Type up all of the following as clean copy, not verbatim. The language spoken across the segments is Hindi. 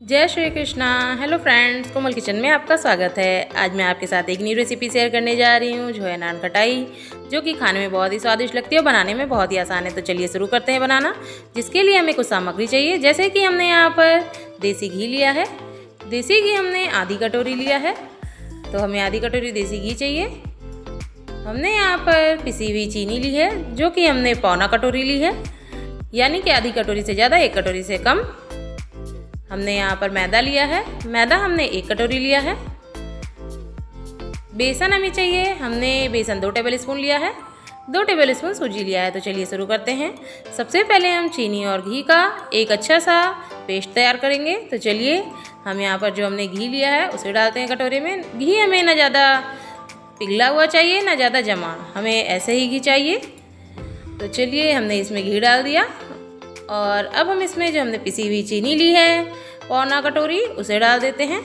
जय श्री कृष्णा। हेलो फ्रेंड्स, कोमल किचन में आपका स्वागत है। आज मैं आपके साथ एक न्यू रेसिपी शेयर करने जा रही हूँ जो है नान खटाई, जो कि खाने में बहुत ही स्वादिष्ट लगती है और बनाने में बहुत ही आसान है। तो चलिए शुरू करते हैं बनाना। जिसके लिए हमें कुछ सामग्री चाहिए, जैसे कि हमने यहाँ पर देसी घी लिया है। देसी घी हमने आधी कटोरी लिया है, तो हमें आधी कटोरी देसी घी चाहिए। हमने यहाँ पर पिसी हुई चीनी ली है, जो कि हमने पौना कटोरी ली है, यानी कि आधी कटोरी से ज़्यादा, एक कटोरी से कम। हमने यहाँ पर मैदा लिया है, मैदा हमने एक कटोरी लिया है। बेसन हमें चाहिए, हमने बेसन 2 टेबल स्पून लिया है, 2 टेबल स्पून सूजी लिया है। तो चलिए शुरू करते हैं। सबसे पहले हम चीनी और घी का एक अच्छा सा पेस्ट तैयार करेंगे। तो चलिए हम यहाँ पर जो हमने घी लिया है उसे डालते हैं कटोरे में। घी हमें ना ज़्यादा पिघला हुआ चाहिए ना ज़्यादा जमा, हमें ऐसे ही घी चाहिए। तो चलिए हमने इसमें घी डाल दिया और अब हम इसमें जो हमने पिसी हुई चीनी ली है पौना कटोरी, उसे डाल देते हैं।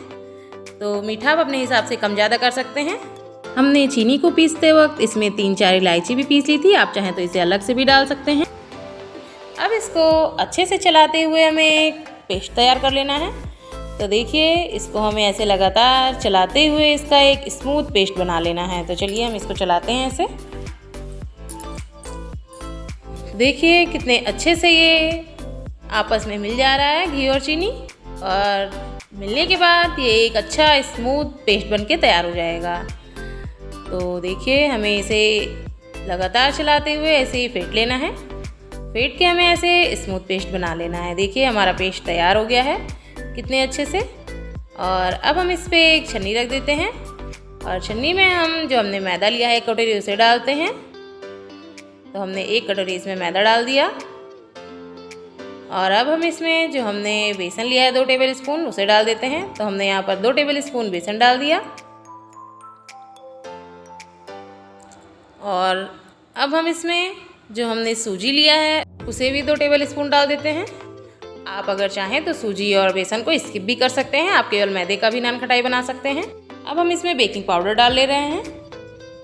तो मीठा आप अपने हिसाब से कम ज़्यादा कर सकते हैं। हमने चीनी को पीसते वक्त इसमें 3-4 इलायची भी पीस ली थी, आप चाहें तो इसे अलग से भी डाल सकते हैं। अब इसको अच्छे से चलाते हुए हमें एक पेस्ट तैयार कर लेना है। तो देखिए इसको हमें ऐसे लगातार चलाते हुए इसका एक स्मूथ पेस्ट बना लेना है। तो चलिए हम इसको चलाते हैं ऐसे। देखिए कितने अच्छे से ये आपस में मिल जा रहा है, घी और चीनी, और मिलने के बाद ये एक अच्छा स्मूथ पेस्ट बनके तैयार हो जाएगा। तो देखिए हमें इसे लगातार चलाते हुए ऐसे ही फेंट लेना है। फेंट के हमें ऐसे स्मूथ पेस्ट बना लेना है। देखिए हमारा पेस्ट तैयार हो गया है कितने अच्छे से। और अब हम इस पर एक छन्नी रख देते हैं और छन्नी में हम जो हमने मैदा लिया है 1 कटोरी उसे डालते हैं। तो हमने 1 कटोरी इसमें मैदा डाल दिया और अब हम इसमें जो हमने बेसन लिया है 2 टेबल स्पून उसे डाल देते हैं। तो हमने यहाँ पर 2 टेबल स्पून बेसन डाल दिया और अब हम इसमें जो हमने सूजी लिया है उसे भी 2 टेबल स्पून डाल देते हैं। आप अगर चाहें तो सूजी और बेसन को स्किप भी कर सकते हैं, आप केवल मैदे का भी नान खटाई बना सकते हैं। अब हम इसमें बेकिंग पाउडर डाल ले रहे हैं।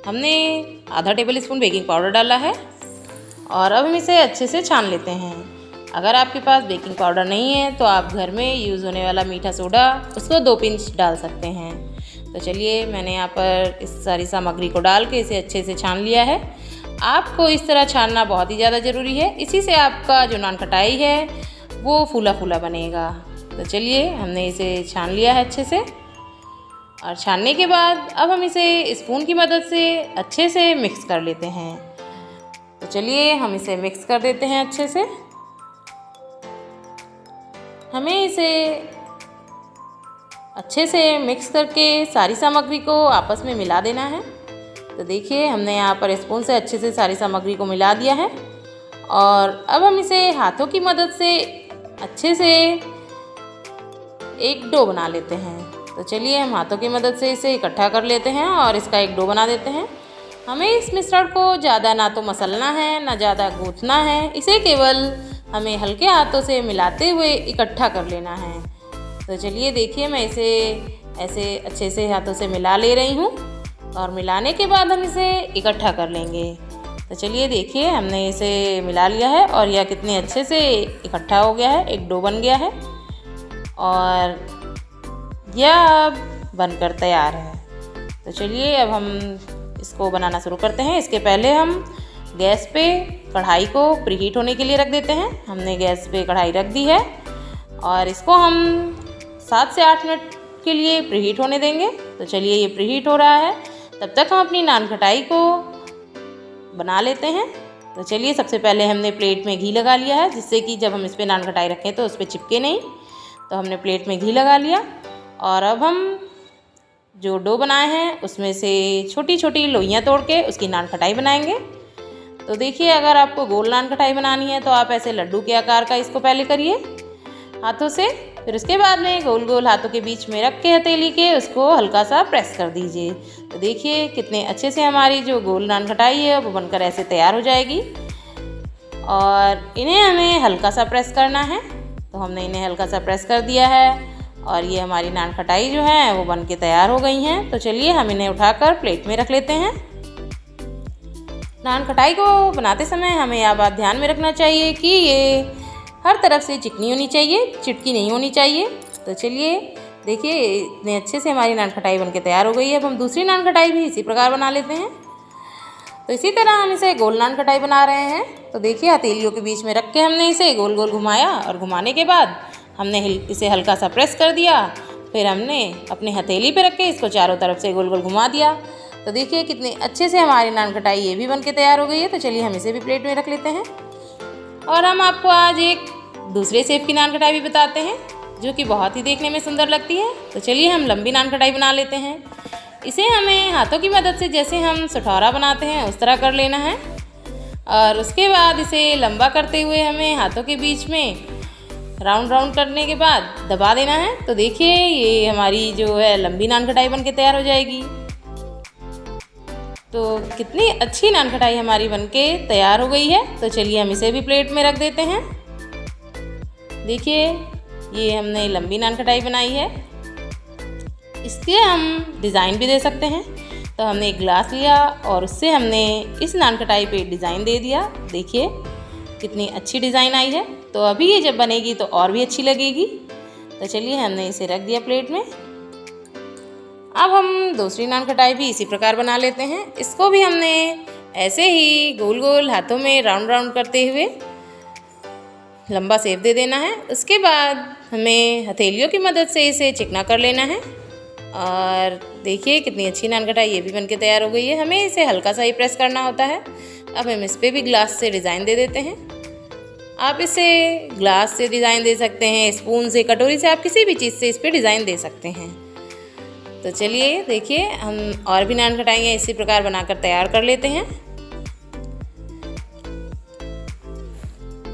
हमने आधा टेबल स्पून बेकिंग पाउडर डाला है और अब हम इसे अच्छे से छान लेते हैं। अगर आपके पास बेकिंग पाउडर नहीं है तो आप घर में यूज़ होने वाला मीठा सोडा उसको 2 पिंच डाल सकते हैं। तो चलिए मैंने यहाँ पर इस सारी सामग्री को डाल के इसे अच्छे से छान लिया है। आपको इस तरह छानना बहुत ही ज़्यादा ज़रूरी है, इसी से आपका जो नान खटाई है वो फूला फूला बनेगा। तो चलिए हमने इसे छान लिया है अच्छे से, और छानने के बाद अब हम इसे स्पून की मदद से अच्छे से मिक्स कर लेते हैं। तो चलिए हम इसे मिक्स कर देते हैं अच्छे से। हमें इसे अच्छे से मिक्स करके सारी सामग्री को आपस में मिला देना है। तो देखिए हमने यहाँ पर स्पून से अच्छे से सारी सामग्री को मिला दिया है और अब हम इसे हाथों की मदद से अच्छे से एक डो बना लेते हैं। तो चलिए हम हाथों की मदद से इसे इकट्ठा कर लेते हैं और इसका एक डो बना देते हैं। हमें इस मिश्रण को ज़्यादा ना तो मसलना है ना ज़्यादा गूँथना है, इसे केवल हमें हल्के हाथों से मिलाते हुए इकट्ठा कर लेना है। तो चलिए देखिए मैं इसे ऐसे अच्छे से हाथों से मिला ले रही हूँ और मिलाने के बाद हम इसे इकट्ठा कर लेंगे। तो चलिए देखिए हमने इसे मिला लिया है और यह कितने अच्छे से इकट्ठा हो गया है, एक डो बन गया है और यह अब बनकर तैयार है। तो चलिए अब हम इसको बनाना शुरू करते हैं। इसके पहले हम गैस पे कढ़ाई को प्रीहीट होने के लिए रख देते हैं। हमने गैस पे कढ़ाई रख दी है और इसको हम 7 से 8 मिनट के लिए प्रीहीट होने देंगे। तो चलिए ये प्रीहीट हो रहा है, तब तक हम अपनी नान खटाई को बना लेते हैं। तो चलिए सबसे पहले हमने प्लेट में घी लगा लिया है, जिससे कि जब हम इस पर नान खटाई रखें तो उस पर चिपके नहीं। तो हमने प्लेट में घी लगा लिया और अब हम जो डो बनाए हैं उसमें से छोटी छोटी लोइयाँ तोड़ के उसकी नान खटाई बनाएंगे। तो देखिए अगर आपको गोल नान खटाई बनानी है तो आप ऐसे लड्डू के आकार का इसको पहले करिए हाथों से, फिर उसके बाद में गोल गोल हाथों के बीच में रख के हथेली के उसको हल्का सा प्रेस कर दीजिए। तो देखिए कितने अच्छे से हमारी जो गोल नान खटाई है वो बनकर ऐसे तैयार हो जाएगी और इन्हें हमें हल्का सा प्रेस करना है। तो हमने इन्हें हल्का सा प्रेस कर दिया है और ये हमारी नान खटाई जो है वो बन के तैयार हो गई हैं। तो चलिए हम इन्हें उठाकर प्लेट में रख लेते हैं। नान खटाई को बनाते समय हमें यह बात ध्यान में रखना चाहिए कि ये हर तरफ से चिकनी होनी चाहिए, चिटकी नहीं होनी चाहिए। तो चलिए देखिए इतने अच्छे से हमारी नान खटाई बनके तैयार हो गई है। अब हम दूसरी नान खटाई भी इसी प्रकार बना लेते हैं। तो इसी तरह हम इसे गोल नान खटाई बना रहे हैं। तो देखिए हथेलियों के बीच में रख के हमने इसे गोल गोल घुमाया और घुमाने के बाद हमने इसे हल्का सा प्रेस कर दिया। फिर हमने अपनी हथेली पे रख के इसको चारों तरफ से गोल गोल घुमा दिया। तो देखिए कितने अच्छे से हमारी नान खटाई ये भी बनके तैयार हो गई है। तो चलिए हम इसे भी प्लेट में रख लेते हैं। और हम आपको आज एक दूसरे शेप की नान खटाई भी बताते हैं जो कि बहुत ही देखने में सुंदर लगती है। तो चलिए हम लंबी नान खटाई बना लेते हैं। इसे हमें हाथों की मदद से जैसे हम सठौरा बनाते हैं उस तरह कर लेना है और उसके बाद इसे लंबा करते हुए हमें हाथों के बीच में राउंड राउंड करने के बाद दबा देना है। तो देखिए ये हमारी जो है लंबी नान खटाई बनके तैयार हो जाएगी। तो कितनी अच्छी नान खटाई हमारी बनके तैयार हो गई है। तो चलिए हम इसे भी प्लेट में रख देते हैं। देखिए ये हमने लंबी नान खटाई बनाई है। इसके हम डिज़ाइन भी दे सकते हैं। तो हमने एक ग्लास लिया और उससे हमने इस नान खटाई पे डिज़ाइन दे दिया। देखिए कितनी अच्छी डिज़ाइन आई है। तो अभी ये जब बनेगी तो और भी अच्छी लगेगी। तो चलिए हमने इसे रख दिया प्लेट में। अब हम दूसरी नान खटाई भी इसी प्रकार बना लेते हैं। इसको भी हमने ऐसे ही गोल गोल हाथों में राउंड राउंड करते हुए लंबा शेप दे देना है। उसके बाद हमें हथेलियों की मदद से इसे चिकना कर लेना है। और देखिए कितनी अच्छी नान खटाई ये भी बनके तैयार हो गई है। हमें इसे हल्का सा ही प्रेस करना होता है। अब हम इस पर भी ग्लास से डिज़ाइन दे देते हैं। आप इसे ग्लास से डिज़ाइन दे सकते हैं, स्पून से, कटोरी से, आप किसी भी चीज़ से इस पर डिज़ाइन दे सकते हैं। तो चलिए देखिए हम और भी नान खटाइयाँ इसी प्रकार बनाकर तैयार कर लेते हैं।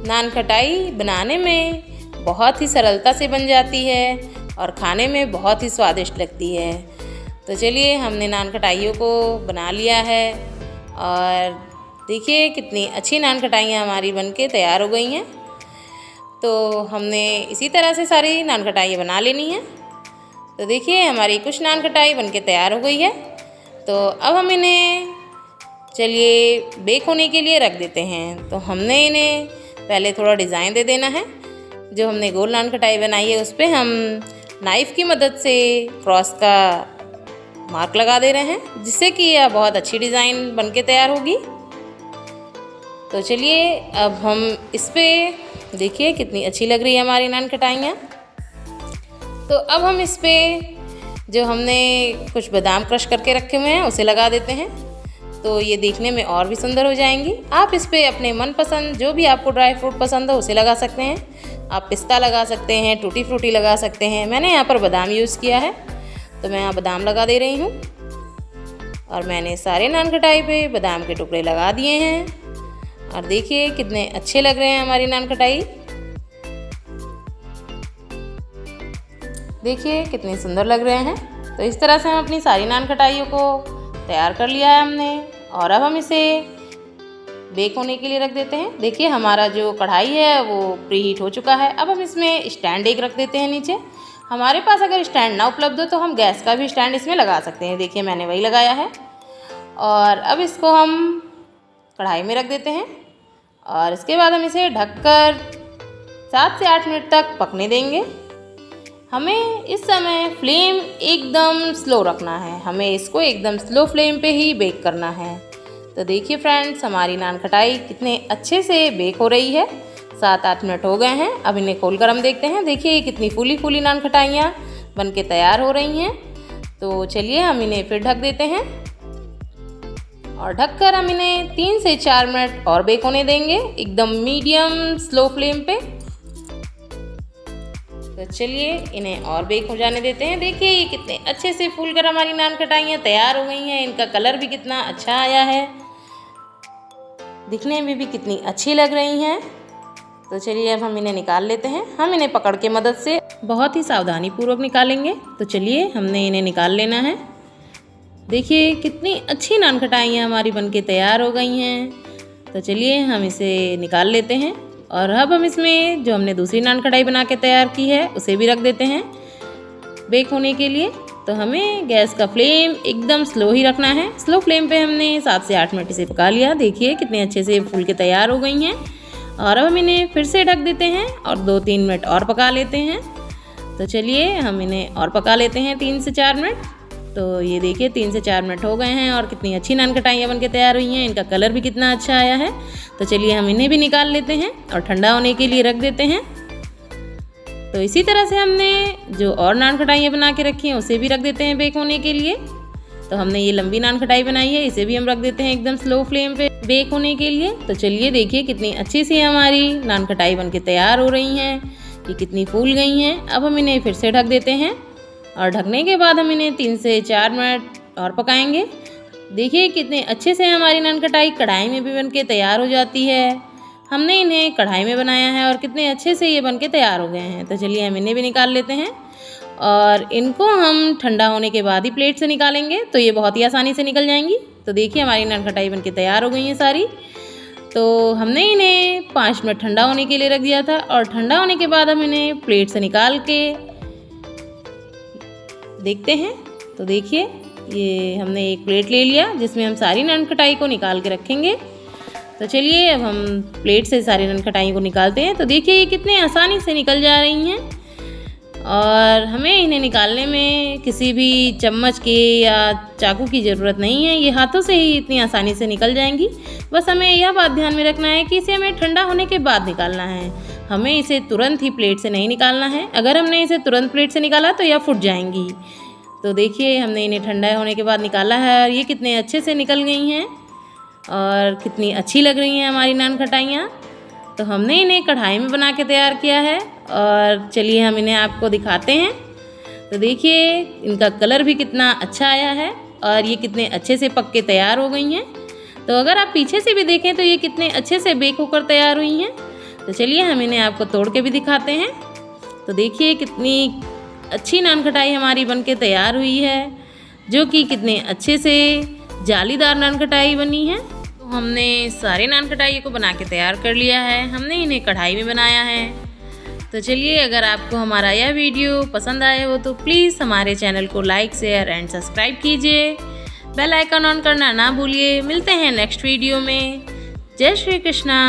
नान खटाई बनाने में बहुत ही सरलता से बन जाती है और खाने में बहुत ही स्वादिष्ट लगती है। तो चलिए हमने नान खटाइयों को बना लिया है और देखिए कितनी अच्छी नान खटाइयाँ हमारी बनके तैयार हो गई हैं। तो हमने इसी तरह से सारी नान खटाइयाँ बना लेनी हैं। तो देखिए हमारी कुछ नान खटाई बनके तैयार हो गई है। तो अब हम इन्हें चलिए बेक होने के लिए रख देते हैं। तो हमने इन्हें पहले थोड़ा डिज़ाइन दे देना है। जो हमने गोल नान खटाई बनाई है उस पर हम नाइफ़ की मदद से क्रॉस का मार्क लगा दे रहे हैं जिससे कि यह बहुत अच्छी डिज़ाइन बनके तैयार होगी। तो चलिए अब हम इस पर देखिए कितनी अच्छी लग रही है हमारी नान खटाइयाँ। तो अब हम इस पर जो हमने कुछ बादाम क्रश करके रखे हुए हैं उसे लगा देते हैं। तो ये देखने में और भी सुंदर हो जाएंगी। आप इस पर अपने मनपसंद जो भी आपको ड्राई फ्रूट पसंद हो उसे लगा सकते हैं। आप पिस्ता लगा सकते हैं, टूटी फ्रूटी लगा सकते हैं। मैंने यहाँ पर बादाम यूज़ किया है तो मैं यहाँ बादाम लगा दे रही हूँ। और मैंने सारे नान खटाई पे बादाम के टुकड़े लगा दिए हैं। और देखिए कितने अच्छे लग रहे हैं हमारी नान खटाई। देखिए कितने सुंदर लग रहे हैं। तो इस तरह से हम अपनी सारी नान खटाइयों को तैयार कर लिया है हमने। और अब हम इसे बेक होने के लिए रख देते हैं। देखिए हमारा जो कढ़ाई है वो प्री हीट हो चुका है। अब हम इसमें स्टैंड एक रख देते हैं नीचे। हमारे पास अगर स्टैंड ना उपलब्ध हो तो हम गैस का भी स्टैंड इसमें लगा सकते हैं। देखिए मैंने वही लगाया है। और अब इसको हम कढ़ाई में रख देते हैं और इसके बाद हम इसे ढककर 7 से 8 मिनट तक पकने देंगे। हमें इस समय फ्लेम एकदम स्लो रखना है। हमें इसको एकदम स्लो फ्लेम पे ही बेक करना है। तो देखिए फ्रेंड्स हमारी नान खटाई कितने अच्छे से बेक हो रही है। 7-8 मिनट हो गए हैं। अब इन्हें खोलकर हम देखते हैं। देखिए ये कितनी फूली फूली नान खटाइयाँ बनके तैयार हो रही हैं। तो चलिए हम इन्हें फिर ढक देते हैं और ढककर हम इन्हें 3 से 4 मिनट और बेक होने देंगे एकदम मीडियम स्लो फ्लेम पे। तो चलिए इन्हें और बेक हो जाने देते हैं। देखिए ये कितने अच्छे से फूलकर हमारी नान खटाइयाँ तैयार हो गई हैं। इनका कलर भी कितना अच्छा आया है, दिखने में भी कितनी अच्छी लग रही हैं। तो चलिए अब हम इन्हें निकाल लेते हैं। हम इन्हें पकड़ के मदद से बहुत ही सावधानी पूर्वक निकालेंगे। तो चलिए हमने इन्हें निकाल लेना है। देखिए कितनी अच्छी नान खटाइयाँ हमारी बनके तैयार हो गई हैं। तो चलिए हम इसे निकाल लेते हैं और अब हम इसमें जो हमने दूसरी नान खटाई बना के तैयार की है उसे भी रख देते हैं बेक होने के लिए। तो हमें गैस का फ्लेम एकदम स्लो ही रखना है। स्लो फ्लेम पे हमने 7 से 8 मिनट इसे पका लिया। देखिए कितने अच्छे से फूल के तैयार हो गई हैं। और अब हम इन्हें फिर से ढक देते हैं और 2-3 मिनट और पका लेते हैं। तो चलिए हम इन्हें और पका लेते हैं 3 से 4 मिनट। तो ये देखिए 3 से 4 मिनट हो गए हैं और कितनी अच्छी नान खटाइयाँ बन के तैयार हुई हैं। इनका कलर भी कितना अच्छा आया है। तो चलिए हम इन्हें भी निकाल लेते हैं और ठंडा होने के लिए रख देते हैं। तो इसी तरह से हमने जो और नान खटाइयाँ बना के रखी हैं उसे भी रख देते हैं बेक होने के लिए। तो हमने ये लंबी नान खटाई बनाई है, इसे भी हम रख देते हैं एकदम स्लो फ्लेम पे बेक होने के लिए। तो चलिए देखिए कितनी अच्छी सी हमारी नान खटाई बन के तैयार हो रही हैं, ये कितनी फूल गई हैं। अब हम इन्हें फिर से ढक देते हैं और ढकने के बाद हम इन्हें 3 से 4 मिनट और पकाएंगे। देखिए कितने अच्छे से हमारी नान खटाई कढ़ाई में भी बन के तैयार हो जाती है। हमने इन्हें कढ़ाई में बनाया है और कितने अच्छे से ये बन के तैयार हो गए हैं। तो चलिए हम इन्हें भी निकाल लेते हैं और इनको हम ठंडा होने के बाद ही प्लेट से निकालेंगे, तो ये बहुत ही आसानी से निकल जाएंगी। तो देखिए हमारी नान खटाई बन के तैयार हो गई हैं सारी। तो हमने इन्हें 5 मिनट ठंडा होने के लिए रख दिया था और ठंडा होने के बाद हम इन्हें प्लेट से निकाल के देखते हैं। तो देखिए ये हमने एक प्लेट ले लिया जिसमें हम सारी नान खटाई को निकाल के रखेंगे। तो चलिए अब हम प्लेट से सारी नान खटाई को निकालते हैं। तो देखिए ये कितने आसानी से निकल जा रही हैं और हमें इन्हें निकालने में किसी भी चम्मच के या चाकू की ज़रूरत नहीं है, ये हाथों से ही इतनी आसानी से निकल जाएंगी। बस हमें यह बात ध्यान में रखना है कि इसे हमें ठंडा होने के बाद निकालना है, हमें इसे तुरंत ही प्लेट से नहीं निकालना है। अगर हमने इसे तुरंत प्लेट से निकाला तो यह फूट जाएंगी। तो देखिए हमने इन्हें ठंडा होने के बाद निकाला है और ये कितने अच्छे से निकल गई हैं और कितनी अच्छी लग रही हैं हमारी नान खटाइयाँ। तो हमने इन्हें कढ़ाई में बना के तैयार किया है और चलिए हम इन्हें आपको दिखाते हैं। तो देखिए इनका कलर भी कितना अच्छा आया है और ये कितने अच्छे से पक के तैयार हो गई हैं। तो अगर आप पीछे से भी देखें तो ये कितने अच्छे से बेक होकर तैयार हुई हैं। तो चलिए हम इन्हें आपको तोड़ के भी दिखाते हैं। तो देखिए कितनी अच्छी नान खटाई हमारी बन के तैयार हुई है, जो कि कितने अच्छे से जालीदार नान खटाई बनी है। तो हमने सारे नान खटाई को बना के तैयार कर लिया है, हमने इन्हें कढ़ाई में बनाया है। तो चलिए अगर आपको हमारा यह वीडियो पसंद आया हो तो प्लीज़ हमारे चैनल को लाइक शेयर एंड सब्सक्राइब कीजिए, बेल आइकन ऑन करना ना भूलिए। मिलते हैं नेक्स्ट वीडियो में। जय श्री कृष्णा।